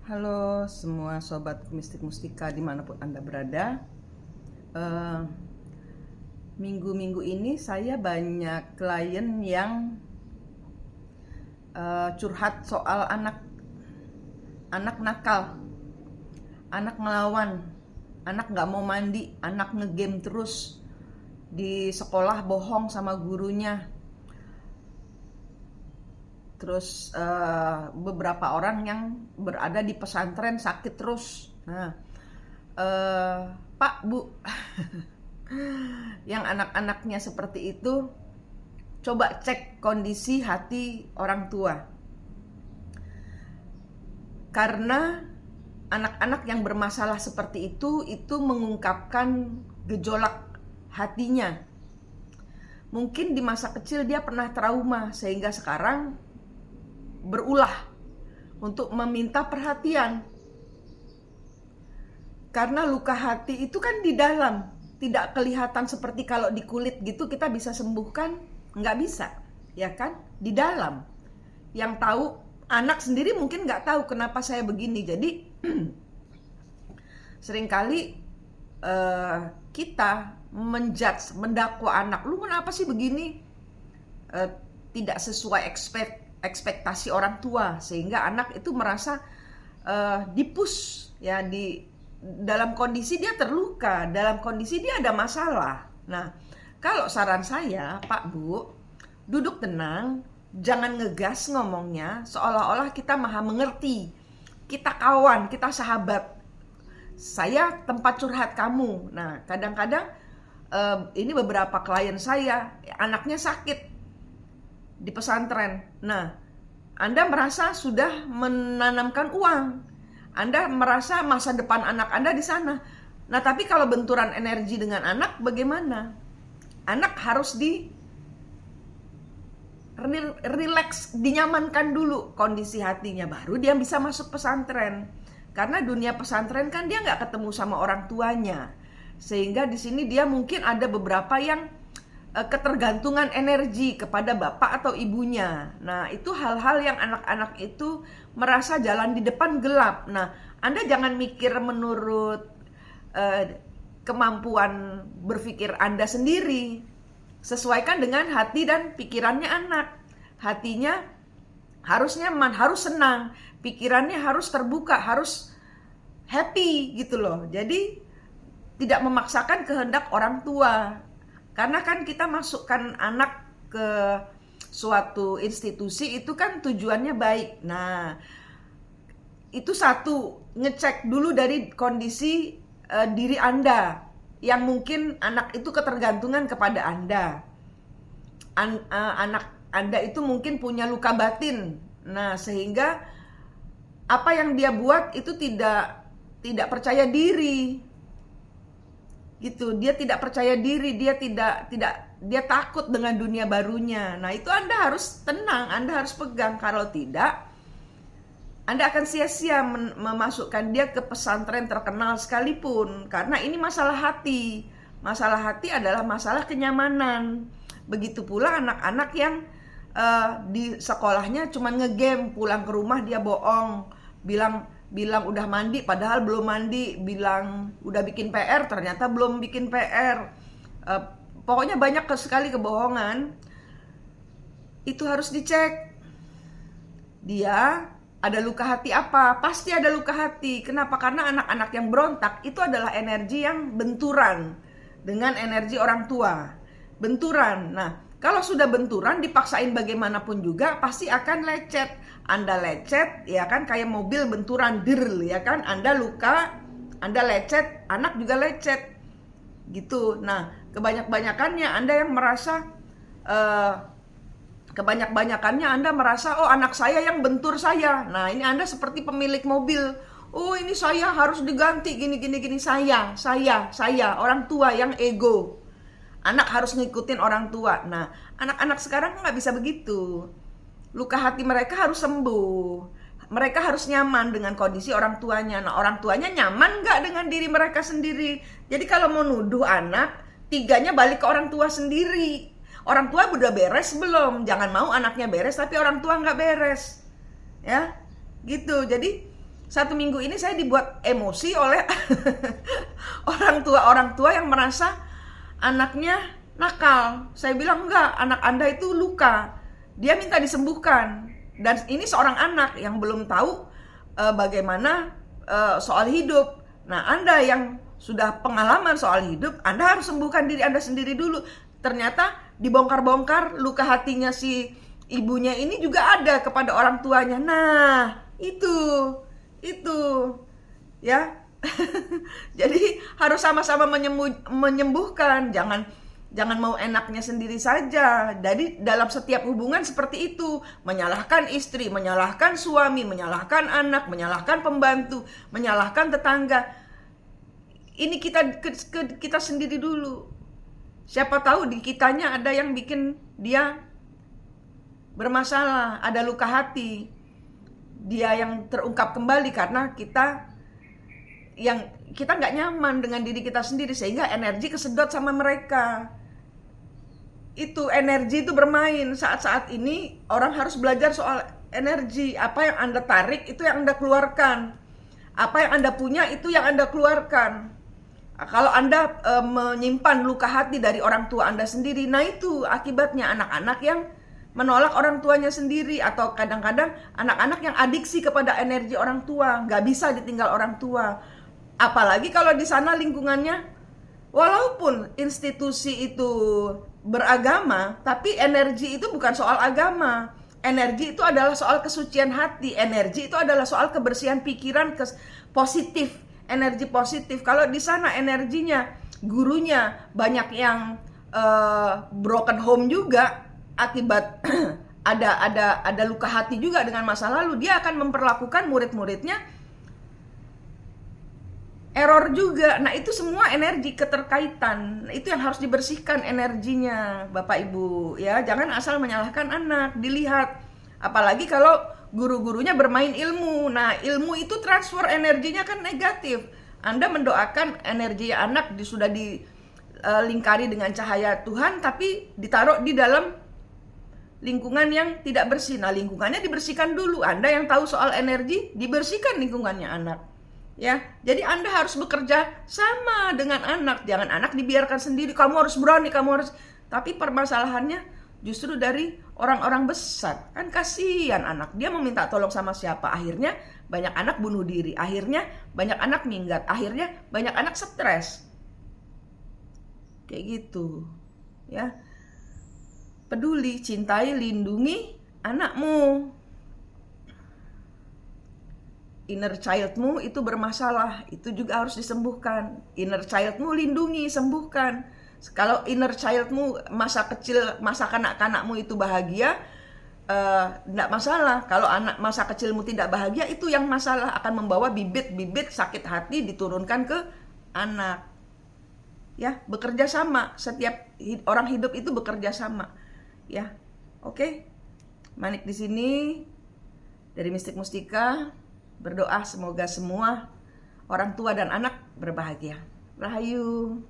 Halo semua sobat mistik mustika dimanapun Anda berada. Minggu-minggu ini saya banyak klien yang curhat soal anak nakal, anak ngelawan, anak nggak mau mandi, anak ngegame terus di sekolah, bohong sama gurunya. Terus beberapa orang yang berada di pesantren sakit terus. Nah, Pak, Bu, yang anak-anaknya seperti itu, coba cek kondisi hati orang tua. Karena anak-anak yang bermasalah seperti itu mengungkapkan gejolak hatinya. Mungkin di masa kecil dia pernah trauma sehingga sekarang berulah untuk meminta perhatian. Karena luka hati itu kan di dalam, tidak kelihatan seperti kalau di kulit gitu kita bisa sembuhkan, nggak bisa, ya kan? Di dalam. Yang tahu anak sendiri mungkin nggak tahu kenapa saya begini. Jadi seringkali kita menjudge, mendakwa anak, lu kenapa sih begini? Tidak sesuai ekspektasi orang tua, sehingga anak itu merasa dipush ya, dalam kondisi dia terluka, dalam kondisi dia ada masalah. Nah, kalau saran saya, Pak Bu, duduk tenang, jangan ngegas ngomongnya seolah-olah kita maha mengerti, kita kawan, kita sahabat, saya tempat curhat kamu. Nah, kadang-kadang ini beberapa klien saya, anaknya sakit di pesantren. Nah, Anda merasa sudah menanamkan uang, Anda merasa masa depan anak Anda di sana. Nah, tapi kalau benturan energi dengan anak bagaimana? Anak harus relax, dinyamankan dulu kondisi hatinya, baru dia bisa masuk pesantren. Karena dunia pesantren kan dia nggak ketemu sama orang tuanya, sehingga di sini dia mungkin ada beberapa yang ketergantungan energi kepada bapak atau ibunya. Nah, itu hal-hal yang anak-anak itu merasa jalan di depan gelap. Nah, Anda jangan mikir menurut kemampuan berpikir Anda sendiri. Sesuaikan dengan hati dan pikirannya anak. Hatinya harus nyaman, harus senang, pikirannya harus terbuka, harus happy gitu loh. Jadi tidak memaksakan kehendak orang tua. Karena kan kita masukkan anak ke suatu institusi itu kan tujuannya baik. Nah, itu satu, ngecek dulu dari kondisi diri Anda yang mungkin anak itu ketergantungan kepada Anda. Anak Anda itu mungkin punya luka batin. Nah, sehingga apa yang dia buat itu tidak percaya diri. Gitu, dia tidak percaya diri, dia takut dengan dunia barunya. Nah, itu Anda harus tenang, Anda harus pegang. Kalau tidak, Anda akan sia-sia memasukkan dia ke pesantren terkenal sekalipun. Karena ini masalah hati. Masalah hati adalah masalah kenyamanan. Begitu pula anak-anak yang di sekolahnya cuma ngegame, pulang ke rumah dia bohong, bilang udah mandi padahal belum mandi, bilang udah bikin PR ternyata belum bikin PR. Pokoknya banyak sekali kebohongan. Itu harus dicek. Dia ada luka hati apa? Pasti ada luka hati. Kenapa? Karena anak-anak yang berontak itu adalah energi yang benturan dengan energi orang tua. Benturan. Nah, kalau sudah benturan dipaksain bagaimanapun juga pasti akan lecet. Anda lecet, ya kan, kayak mobil benturan, ya kan, Anda luka, Anda lecet, anak juga lecet, gitu. Nah, kebanyakannya Anda yang merasa, Anda merasa, oh anak saya yang bentur saya. Nah, ini Anda seperti pemilik mobil, oh ini saya harus diganti, gini, saya, orang tua yang ego. Anak harus ngikutin orang tua. Nah, anak-anak sekarang nggak bisa begitu. Luka hati mereka harus sembuh. Mereka harus nyaman dengan kondisi orang tuanya. Nah, orang tuanya nyaman nggak dengan diri mereka sendiri? Jadi kalau mau nuduh anak, tiganya balik ke orang tua sendiri. Orang tua udah beres belum? Jangan mau anaknya beres tapi orang tua nggak beres. Ya, gitu. Jadi 1 minggu ini saya dibuat emosi oleh orang tua yang merasa anaknya nakal. Saya bilang enggak, anak Anda itu luka, dia minta disembuhkan. Dan ini seorang anak yang belum tahu bagaimana soal hidup. Nah, Anda yang sudah pengalaman soal hidup, Anda harus sembuhkan diri Anda sendiri dulu. Ternyata dibongkar-bongkar luka hatinya si ibunya ini juga ada kepada orang tuanya. Nah, itu ya. Jadi harus sama-sama menyembuhkan. Jangan mau enaknya sendiri saja. Jadi dalam setiap hubungan seperti itu, menyalahkan istri, menyalahkan suami, menyalahkan anak, menyalahkan pembantu, menyalahkan tetangga. Ini kita sendiri dulu. Siapa tahu di kitanya ada yang bikin dia bermasalah, ada luka hati. Dia yang terungkap kembali karena kita nggak nyaman dengan diri kita sendiri, sehingga energi kesedot sama mereka. Itu energi itu bermain. Saat-saat ini orang harus belajar soal energi. Apa yang Anda tarik itu yang Anda keluarkan. Apa yang Anda punya itu yang Anda keluarkan. Kalau Anda menyimpan luka hati dari orang tua Anda sendiri, nah itu akibatnya anak-anak yang menolak orang tuanya sendiri, atau kadang-kadang anak-anak yang adiksi kepada energi orang tua, nggak bisa ditinggal orang tua. Apalagi kalau di sana lingkungannya, walaupun institusi itu beragama, tapi energi itu bukan soal agama. Energi itu adalah soal kesucian hati. Energi itu adalah soal kebersihan pikiran, positif, energi positif. Kalau di sana energinya, gurunya banyak yang broken home juga, akibat ada luka hati juga dengan masa lalu, dia akan memperlakukan murid-muridnya error juga. Nah, itu semua energi keterkaitan. Itu yang harus dibersihkan energinya, Bapak Ibu, ya. Jangan asal menyalahkan anak, dilihat. Apalagi kalau guru-gurunya bermain ilmu. Nah, ilmu itu transfer energinya kan negatif. Anda mendoakan energi anak sudah dilingkari dengan cahaya Tuhan, tapi ditaruh di dalam lingkungan yang tidak bersih. Nah, lingkungannya dibersihkan dulu. Anda yang tahu soal energi, dibersihkan lingkungannya anak. Ya, jadi Anda harus bekerja sama dengan anak. Jangan anak dibiarkan sendiri. Kamu harus berani, kamu harus. Tapi permasalahannya justru dari orang-orang besar. Kan kasihan anak. Dia meminta tolong sama siapa? Akhirnya banyak anak bunuh diri. Akhirnya banyak anak minggat. Akhirnya banyak anak stres. Kayak gitu. Ya. Peduli, cintai, lindungi anakmu. Inner childmu itu bermasalah, itu juga harus disembuhkan. Inner childmu lindungi, sembuhkan. Kalau inner childmu masa kecil, masa kanak-kanakmu itu bahagia, tidak masalah. Kalau masa kecilmu tidak bahagia, itu yang masalah, akan membawa bibit-bibit sakit hati diturunkan ke anak. Ya, bekerja sama. Setiap orang hidup itu bekerja sama. Ya, oke. Manik di sini dari Mistik Mustika. Berdoa semoga semua orang tua dan anak berbahagia. Rahayu.